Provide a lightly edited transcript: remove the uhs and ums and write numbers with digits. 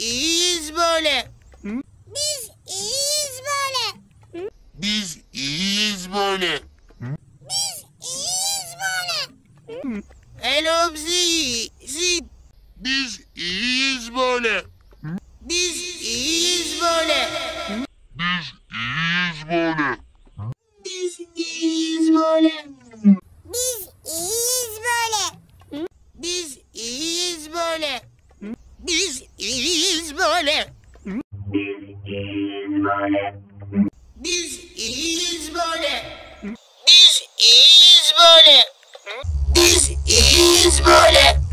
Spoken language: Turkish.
iyiyiz böyle. Biz iyiyiz böyle. Biz iyiyiz böyle. Biz iyiyiz böyle. Hello zip. Biz iyiyiz böyle. Biz iyiyiz böyle. Biz iyiyiz böyle. Biz iyiyiz böyle. Biz iyiyiz böyle. Biz iyiyiz böyle. Biz iyiyiz böyle. Biz iyiyiz böyle. Biz iyiyiz böyle. Biz iyiyiz böyle.